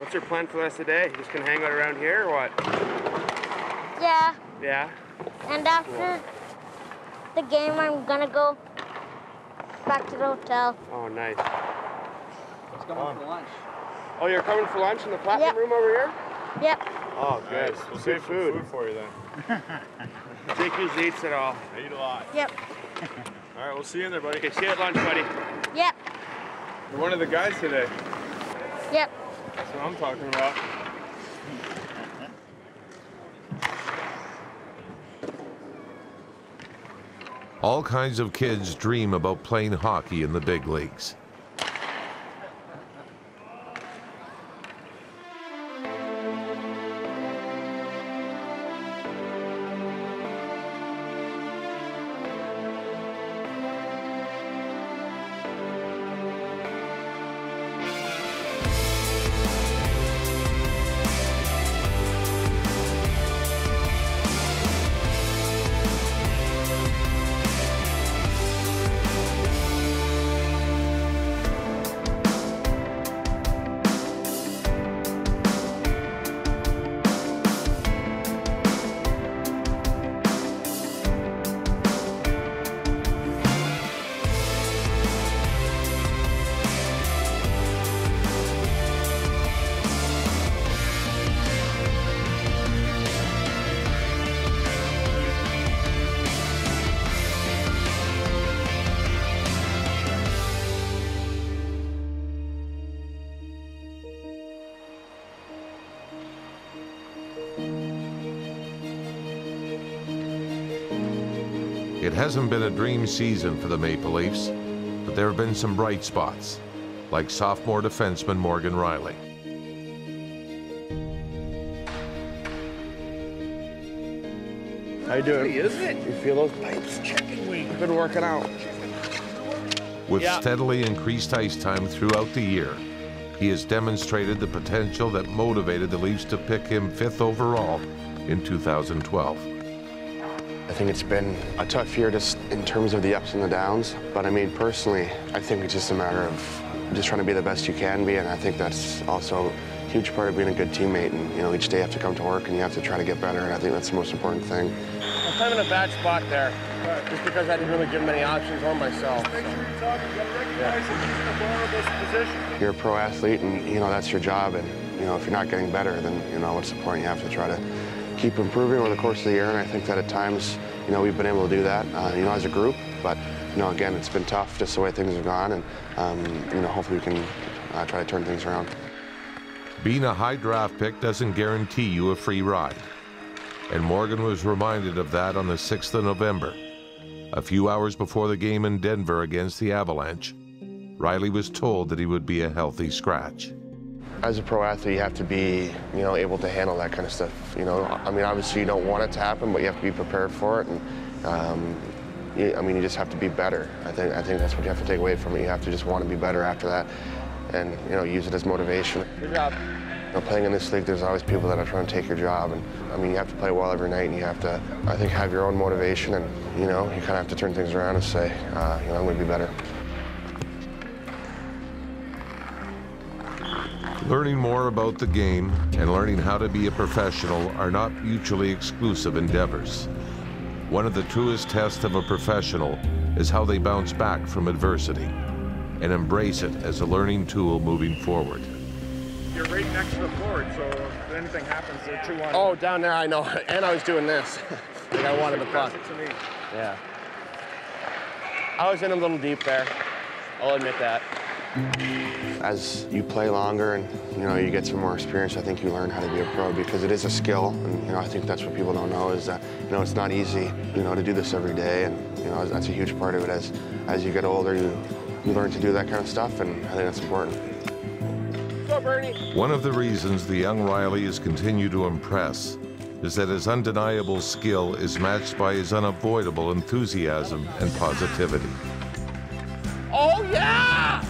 What's your plan for the rest of the day? You just gonna hang out around here or what? Yeah. Yeah? And after the game, I'm gonna go back to the hotel. Oh, nice. Let's go on for lunch. Oh, you're coming for lunch in the platinum room over here? Yep. Oh, good. Nice. We'll Good save food. some food for you then. Jake usually eats it all. I eat a lot. Yep. All right, we'll see you in there, buddy. Okay, see you at lunch, buddy. Yep. You're one of the guys today. Yep. That's what I'm talking about. All kinds of kids dream about playing hockey in the big leagues. It hasn't been a dream season for the Maple Leafs, but there have been some bright spots, like sophomore defenseman Morgan Rielly. How you doing? Isn't it? You feel those Pipes checking week. been working out? With Yeah. steadily increased ice time throughout the year, he has demonstrated the potential that motivated the Leafs to pick him 5th overall in 2012. I think it's been a tough year just in terms of the ups and the downs. But I mean, personally, I think it's just a matter of just trying to be the best you can be. And I think that's also a huge part of being a good teammate. And, you know, each day you have to come to work and you have to try to get better. And I think that's the most important thing. I'm kind of in a bad spot there, just because I didn't really give many options on myself. Make sure you're talking. You gotta recognize that he's in a vulnerable position. You're a pro athlete and, you know, that's your job. And, you know, if you're not getting better, then, you know, what's the point? You have to try to keep improving over the course of the year. And I think that at times, you know, we've been able to do that, you know, as a group. But, you know, again, it's been tough just the way things have gone. And, you know, hopefully we can try to turn things around. Being a high draft pick doesn't guarantee you a free ride. And Morgan was reminded of that on the 6th of November. A few hours before the game in Denver against the Avalanche, Rielly was told that he would be a healthy scratch. As a pro athlete, you have to be, you know, able to handle that kind of stuff. You know, I mean, obviously you don't want it to happen, but you have to be prepared for it. And I mean, you just have to be better. I think that's what you have to take away from it. You have to just want to be better after that, and you know, use it as motivation. Good job. You know, playing in this league, there's always people that are trying to take your job, and I mean, you have to play well every night, and you have to, I think, have your own motivation, and you know, you kind of have to turn things around and say, you know, I'm going to be better. Learning more about the game and learning how to be a professional are not mutually exclusive endeavors. One of the truest tests of a professional is how they bounce back from adversity and embrace it as a learning tool moving forward. You're right next to the board, so if anything happens, they're 2-1. Oh, down there, I know. And I was doing this. Like I wanted the puck. Pass it to me. Yeah. I was in a little deep there. I'll admit that. As you play longer and, you know, you get some more experience, I think you learn how to be a pro because it is a skill. And, you know, I think that's what people don't know is that, you know, it's not easy, you know, to do this every day. And, you know, that's a huge part of it. As you get older, you learn to do that kind of stuff, and I think that's important. Go, Bernie. One of the reasons the young Rielly has continued to impress is that his undeniable skill is matched by his unavoidable enthusiasm and positivity. Oh, yeah!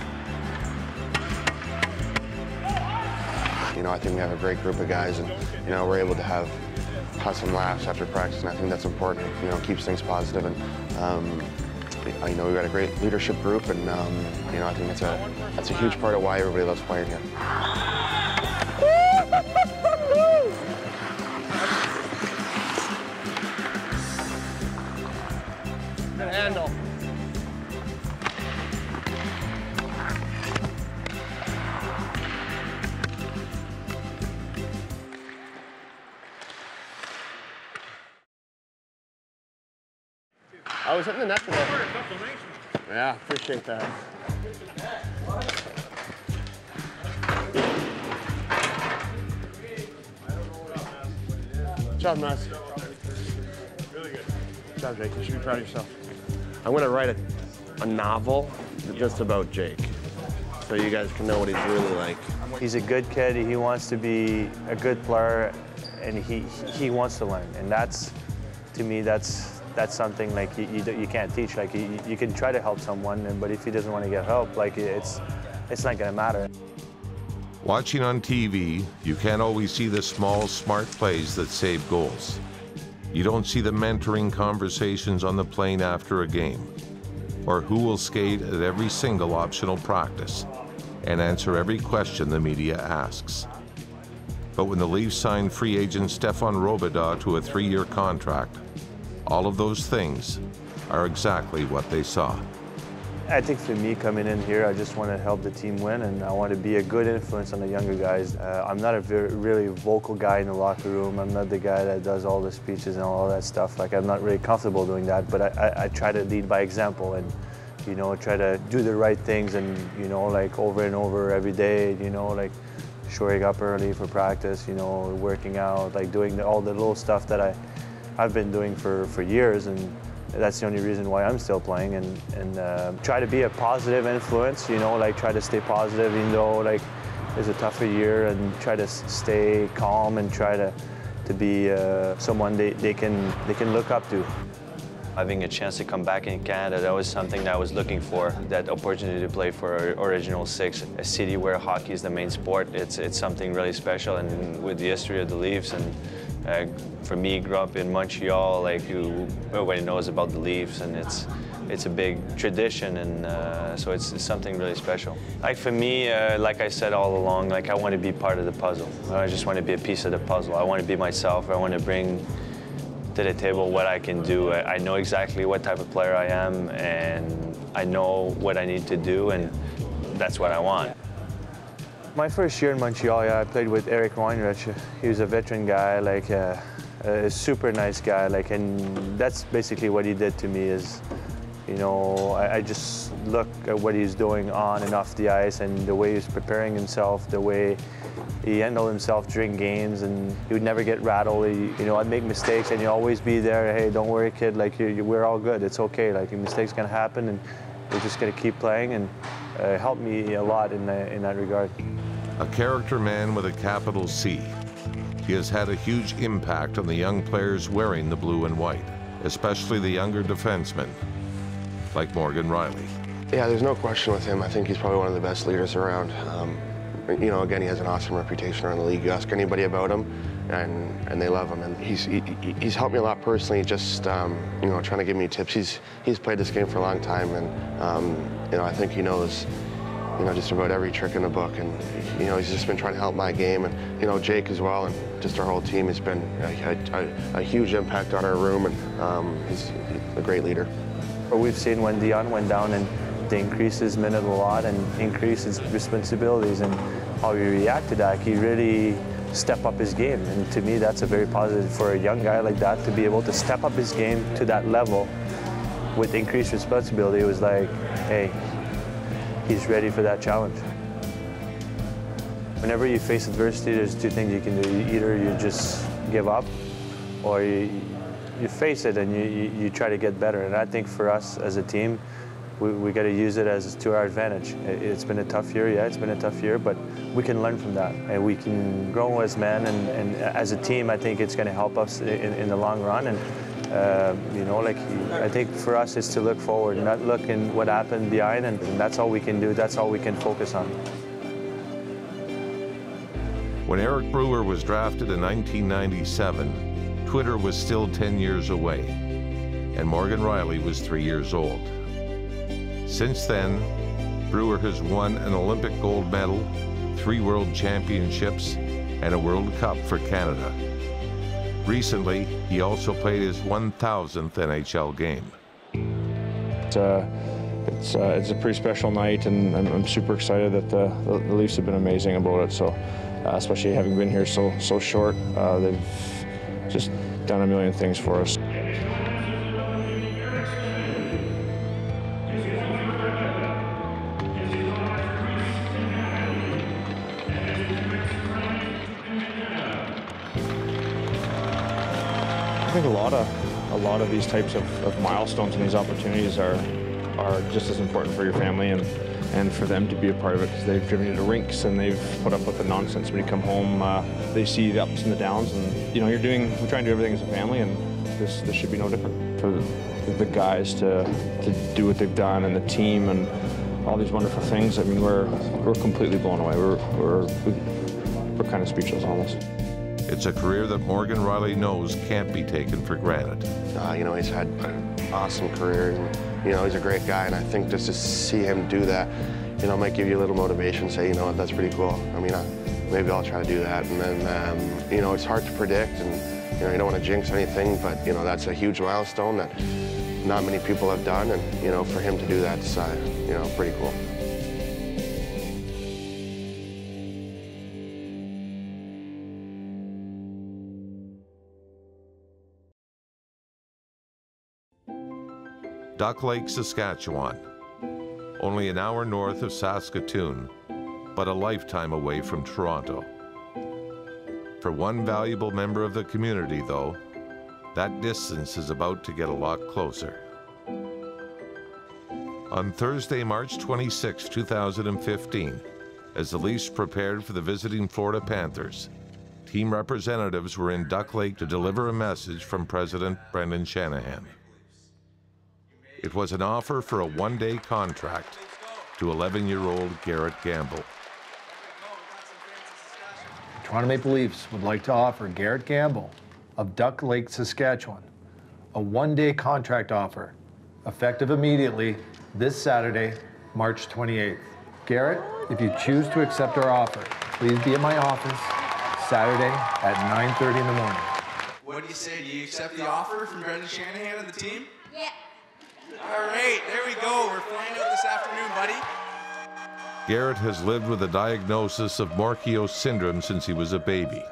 You know, I think we have a great group of guys, and, you know, we're able to have some laughs after practice, and I think that's important. You know, keeps things positive, and, you know, we've got a great leadership group, and, you know, I think that's a huge part of why everybody loves playing here. I was hitting the net today. Yeah, appreciate that. Good job, Max. Really good. Good job, Jake. You should be proud of yourself. I'm gonna write a novel just about Jake, so you guys can know what he's really like. He's a good kid. He wants to be a good player, and he wants to learn. And that's, to me, that's something like you can't teach. Like you can try to help someone, but if he doesn't want to get help, like it's not gonna matter. Watching on TV, you can't always see the small, smart plays that save goals. You don't see the mentoring conversations on the plane after a game, or who will skate at every single optional practice and answer every question the media asks. But when the Leafs signed free agent Stefan Robidas to a 3-year contract, all of those things are exactly what they saw. I think for me coming in here, I just want to help the team win, and I want to be a good influence on the younger guys. I'm not a really vocal guy in the locker room. I'm not the guy that does all the speeches and all that stuff. Like, I'm not really comfortable doing that, but I try to lead by example and, you know, try to do the right things and, you know, like over and over every day, you know, like showing up early for practice, you know, working out, like doing all the little stuff that I've been doing for years, and that's the only reason why I'm still playing, and try to be a positive influence, you know, like try to stay positive even though like it's a tougher year, and try to stay calm and try to be someone they can look up to. Having a chance to come back in Canada, that was something that I was looking for, that opportunity to play for Original Six, a city where hockey is the main sport. It's something really special, and with the history of the Leafs, and for me, grew up in Montreal, like everybody knows about the Leafs, and it's a big tradition, and so it's something really special. Like for me, like I said all along, like I want to be part of the puzzle. I just want to be a piece of the puzzle. I want to be myself. I want to bring to the table what I can do. I know exactly what type of player I am, and I know what I need to do, and that's what I want. My first year in Montreal, yeah, I played with Eric Weinrich. He was a veteran guy, like a super nice guy, like, and that's basically what he did to me is, you know, I just look at what he's doing on and off the ice, and the way he's preparing himself, the way he handled himself during games, and he would never get rattled. You know, I'd make mistakes, and he'd always be there. Hey, don't worry, kid. Like, we're all good. It's okay. Like, mistakes can happen, and we're just gonna keep playing. And helped me a lot in that regard. A character man with a capital C. He has had a huge impact on the young players wearing the blue and white, especially the younger defensemen, like Morgan Rielly. Yeah, there's no question with him. I think he's probably one of the best leaders around. You know, again, he has an awesome reputation around the league. You ask anybody about him, and they love him. And he's helped me a lot personally, just you know, trying to give me tips. He's played this game for a long time, and you know, I think he knows, you know, just about every trick in the book, and you know, he's just been trying to help my game, and you know, Jake as well, and just our whole team has been a huge impact on our room, and he's a great leader. We've seen when Dion went down, and they increased his minute a lot and increased his responsibilities, and how he reacted to that. He really stepped up his game, and to me, that's a very positive for a young guy like that to be able to step up his game to that level with increased responsibility. It was like, hey, he's ready for that challenge. Whenever you face adversity, there's two things you can do. Either you just give up, or you face it and you try to get better. And I think for us as a team, we got to use it as to our advantage. It's been a tough year, yeah, it's been a tough year, but we can learn from that, and we can grow as men, and as a team, I think it's going to help us in the long run. And you know, like, I think for us is to look forward, not look in what happened behind, and that's all we can do. That's all we can focus on. When Eric Brewer was drafted in 1997, Twitter was still 10 years away, and Morgan Rielly was 3 years old. Since then, Brewer has won an Olympic gold medal, 3 world championships, and a World Cup for Canada. Recently, he also played his 1,000th NHL game. It's a pretty special night, and I'm super excited that the Leafs have been amazing about it. So, especially having been here so short, they've just done a million things for us. think a lot of these types of milestones and these opportunities are just as important for your family and for them to be a part of it, because they've driven you to rinks and they've put up with the nonsense. When you come home, they see the ups and the downs, and you know, we're trying to do everything as a family, and this should be no different. For the guys to do what they've done, and the team, and all these wonderful things. I mean, we're completely blown away. We're kind of speechless on this. It's a career that Morgan Rielly knows can't be taken for granted. You know, he's had an awesome career, and, you know, he's a great guy, and I think just to see him do that, you know, might give you a little motivation, say, you know what, that's pretty cool. I mean, maybe I'll try to do that. And then, you know, it's hard to predict, and, you know, you don't want to jinx anything, but, you know, that's a huge milestone that not many people have done, and, you know, for him to do that's, you know, pretty cool. Duck Lake, Saskatchewan, only an hour north of Saskatoon, but a lifetime away from Toronto. For one valuable member of the community, though, that distance is about to get a lot closer. On Thursday, March 26, 2015, as the Leafs prepared for the visiting Florida Panthers, team representatives were in Duck Lake to deliver a message from President Brendan Shanahan. It was an offer for a one-day contract to 11-year-old Garrett Gamble. Toronto Maple Leafs would like to offer Garrett Gamble of Duck Lake, Saskatchewan, a one-day contract offer, effective immediately this Saturday, March 28th. Garrett, if you choose to accept our offer, please be at my office Saturday at 9:30 in the morning. What do you say? Do you accept the offer from Brendan Shanahan and the team? Yeah. All right, there we go. We're flying out this afternoon, buddy. Garrett has lived with a diagnosis of Morquio syndrome since he was a baby,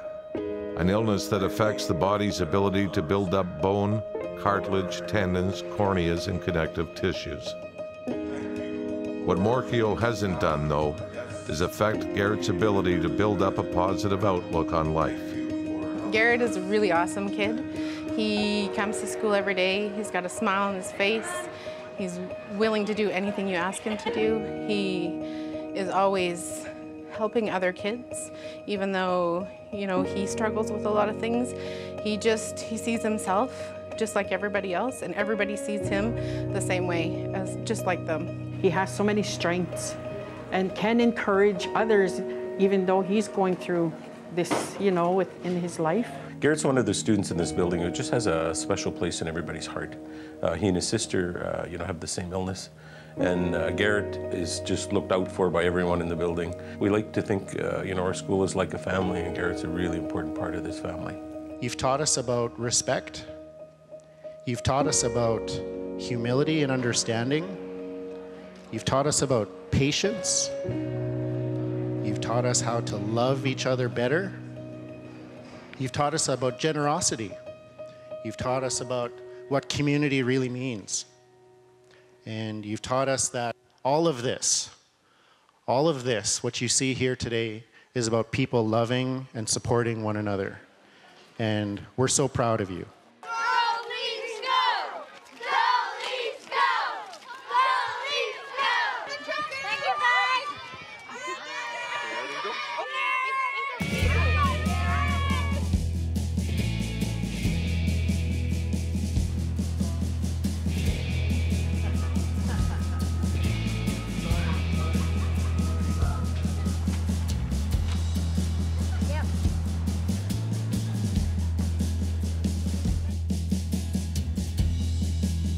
an illness that affects the body's ability to build up bone, cartilage, tendons, corneas, and connective tissues. What Morquio hasn't done, though, is affect Garrett's ability to build up a positive outlook on life. Garrett is a really awesome kid. He comes to school every day. He's got a smile on his face. He's willing to do anything you ask him to do. He is always helping other kids, even though, you know, he struggles with a lot of things. He sees himself just like everybody else, and everybody sees him the same way, as just like them. He has so many strengths and can encourage others, even though he's going through this, you know, in his life. Garrett's one of the students in this building who just has a special place in everybody's heart. He and his sister, you know, have the same illness, and Garrett is just looked out for by everyone in the building. We like to think, you know, our school is like a family, and Garrett's a really important part of this family. You've taught us about respect. You've taught us about humility and understanding. You've taught us about patience. You've taught us how to love each other better. You've taught us about generosity. You've taught us about what community really means. And you've taught us that all of this, what you see here today, is about people loving and supporting one another. And we're so proud of you.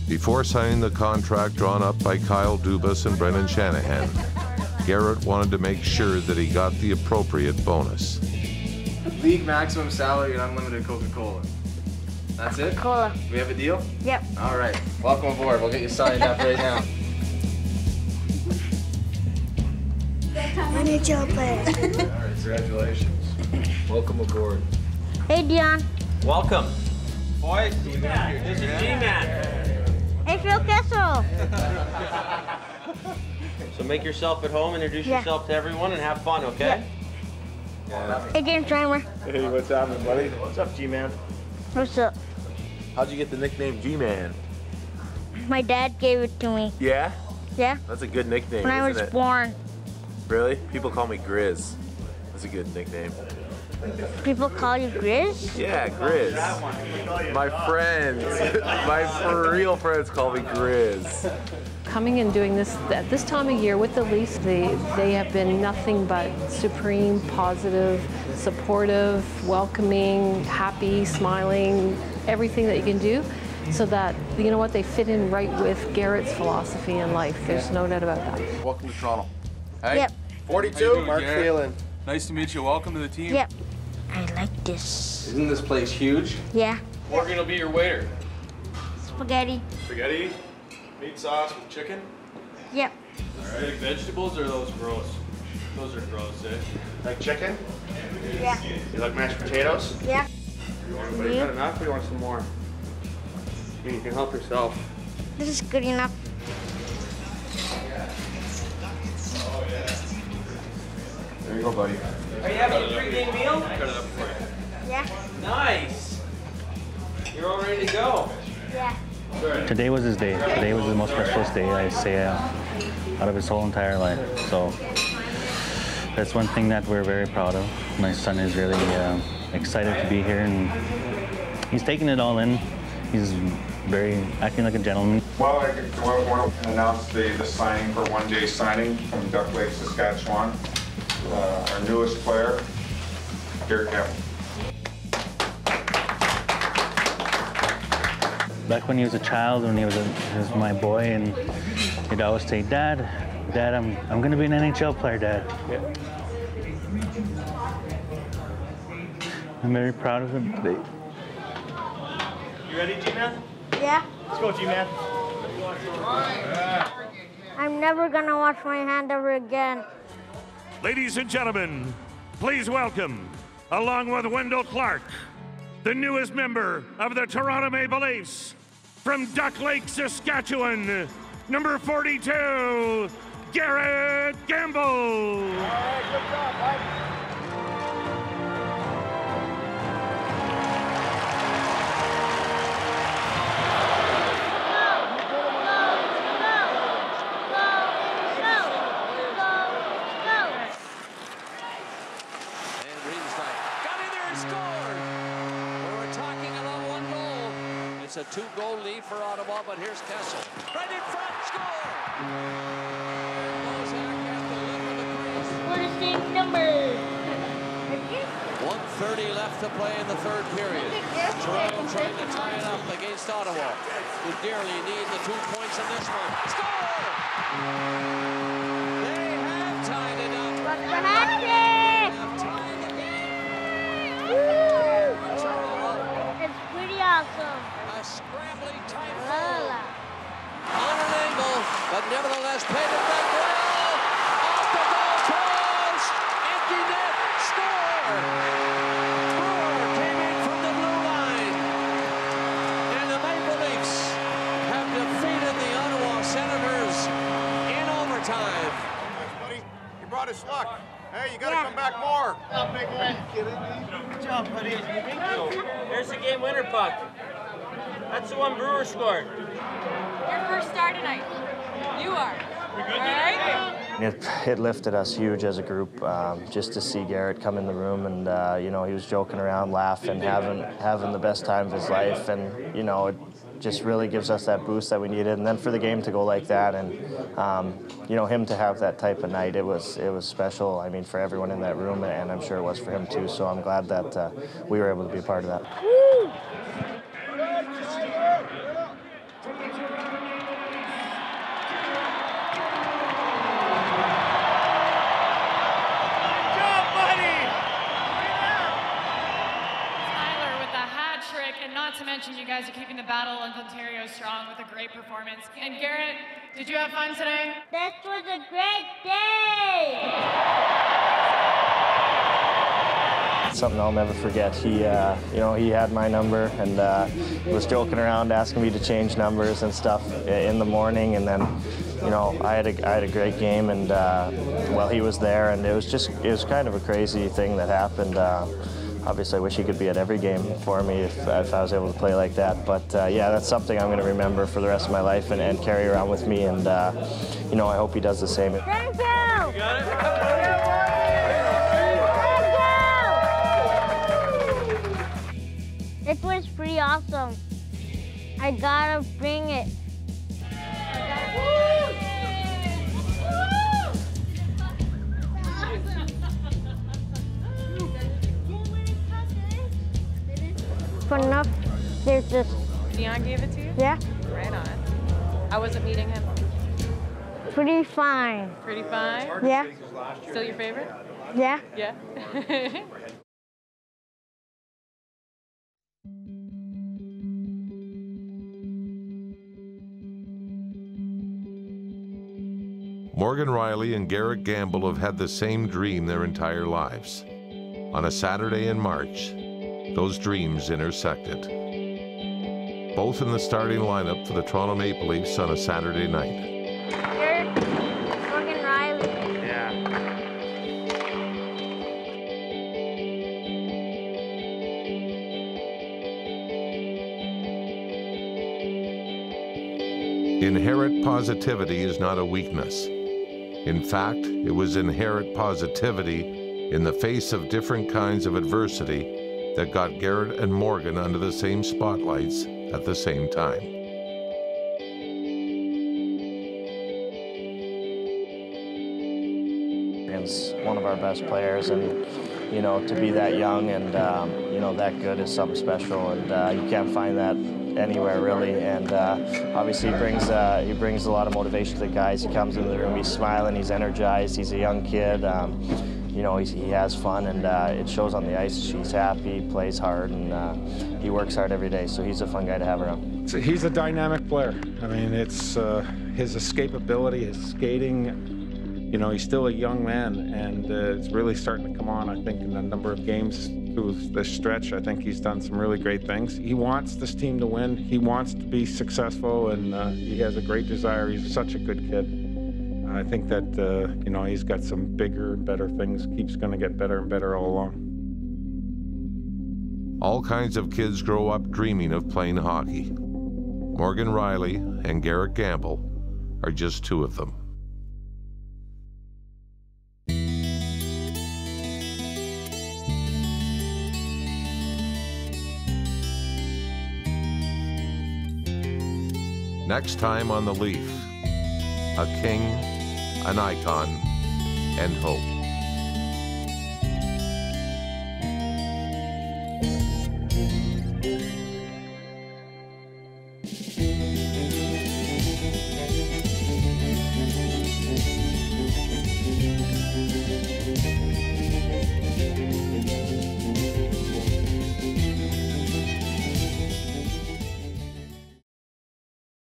Before signing the contract drawn up by Kyle Dubas and Brendan Shanahan, Garrett wanted to make sure that he got the appropriate bonus. League maximum salary and unlimited Coca-Cola. That's it? Cola. We have a deal? Yep. All right. Welcome aboard. We'll get you signed up right now. NHL player. All right. Congratulations. Welcome aboard. Hey, Dion. Welcome. Boys, this is G-Man. Hey, Phil Kessel. So make yourself at home, introduce yourself to everyone, and have fun, okay? Hey, James Reimer. Hey, what's happening, buddy? What's up, G-Man? What's up? How'd you get the nickname G-Man? My dad gave it to me. Yeah? Yeah. That's a good nickname, When I was isn't it? born. Really? People call me Grizz. That's a good nickname. People call you Grizz? Yeah, Grizz. My friends, my for real friends call me Grizz. Coming and doing this at this time of year with the Leafs, they have been nothing but supreme, positive, supportive, welcoming, happy, smiling, everything that you can do, so that, you know what, they fit in right with Garrett's philosophy in life. There's no doubt about that. Welcome to Toronto. Hey? Yep. 42? Mark Phelan. Nice to meet you. Welcome to the team. Yep. I like this. Isn't this place huge? Yeah. Morgan will be your waiter. Spaghetti. Spaghetti? Meat sauce with chicken? Yep. All right. Vegetables or are those gross? Those are gross, eh? Like chicken? Yeah. You like mashed potatoes? Yeah. Everybody got enough or you want some more? I mean, you can help yourself. This is good enough. There you go, buddy. Are you having a pre-game meal? Cut it up for you. Yeah. Nice. You're all ready to go. Yeah. Today was his day. Today was the most special day, I say, out of his whole entire life. So that's one thing that we're very proud of. My son is really excited to be here, and he's taking it all in. He's acting like a gentleman. Well, I want to announce the signing for one-day signing from Duck Lake, Saskatchewan. Our newest player, Garrett Gamble. Back when he was a child, when he was my boy, and he'd always say, Dad, I'm going to be an NHL player, Dad. Yeah. I'm very proud of him today. You ready, G-Man? Yeah. Let's go, G-Man. I'm never gonna wash my hand ever again. Ladies and gentlemen, please welcome, along with Wendell Clark, the newest member of the Toronto Maple Leafs, from Duck Lake, Saskatchewan, number 42, Garrett Gamble. All right, good job, Mike. It's a two-goal lead for Ottawa, but here's Kessel. Right in front, score! What is the number? 1:30 left to play in the third period. Toronto trying to tie it up against Ottawa, who dearly need the 2 points in this one. Score! They have tied it up. What's happening? It's pretty awesome. A scrambling tight ball. On an angle, but nevertheless played it back well. Off the goal post. Empty net. Score. Brewer came in from the blue line. And the Maple Leafs have defeated the Ottawa Senators in overtime. Thanks, buddy. You brought us luck. Hey, you gotta come back more. Good job, buddy. There's the game winner puck. That's the one Brewer scored. Your first star tonight. You are. All right? It lifted us huge as a group, just to see Garrett come in the room, and you know, he was joking around, laughing, having the best time of his life, and you know, it just really gives us that boost that we needed. And then for the game to go like that, and you know, him to have that type of night, it was special. I mean, for everyone in that room, and I'm sure it was for him too. So I'm glad that we were able to be a part of that. Woo! Not to mention, you guys are keeping the Battle of Ontario strong with a great performance. And Garrett, did you have fun today? This was a great day! Something I'll never forget. He, you know, he had my number and was joking around, asking me to change numbers and stuff in the morning. And then, you know, I had a great game, and well, he was there, and it was kind of a crazy thing that happened. Obviously, I wish he could be at every game for me if I was able to play like that. But yeah, that's something I'm going to remember for the rest of my life and carry around with me. And you know, I hope he does the same. Thank you. It was pretty awesome. I gotta bring it. For enough, there's this. Dion gave it to you? Yeah. Right on. How was it meeting him? Pretty fine. Pretty fine? Yeah. Still your favorite? Yeah. Yeah. Morgan Rielly and Garrett Gamble have had the same dream their entire lives. On a Saturday in March, those dreams intersected. Both in the starting lineup for the Toronto Maple Leafs on a Saturday night. Morgan Rielly. Yeah. Inherent positivity is not a weakness. In fact, it was inherent positivity in the face of different kinds of adversity that got Garrett and Morgan under the same spotlights at the same time. Morgan's one of our best players, and you know, to be that young and you know, that good is something special, and you can't find that anywhere really. And obviously he brings a lot of motivation to the guys. He comes into the room, he's smiling, he's energized, he's a young kid. You know, he has fun, and it shows on the ice. He's happy, plays hard, and he works hard every day, so he's a fun guy to have around. He's a dynamic player. I mean, it's his escapability, his skating. You know, he's still a young man, and it's really starting to come on, I think, in a number of games through this stretch. I think he's done some really great things. He wants this team to win. He wants to be successful, and he has a great desire. He's such a good kid. I think that, you know, he's got some bigger and better things. Keeps going to get better and better all along. All kinds of kids grow up dreaming of playing hockey. Morgan Rielly and Garrett Gamble are just two of them. Next time on The Leaf, a king, an icon, and hope.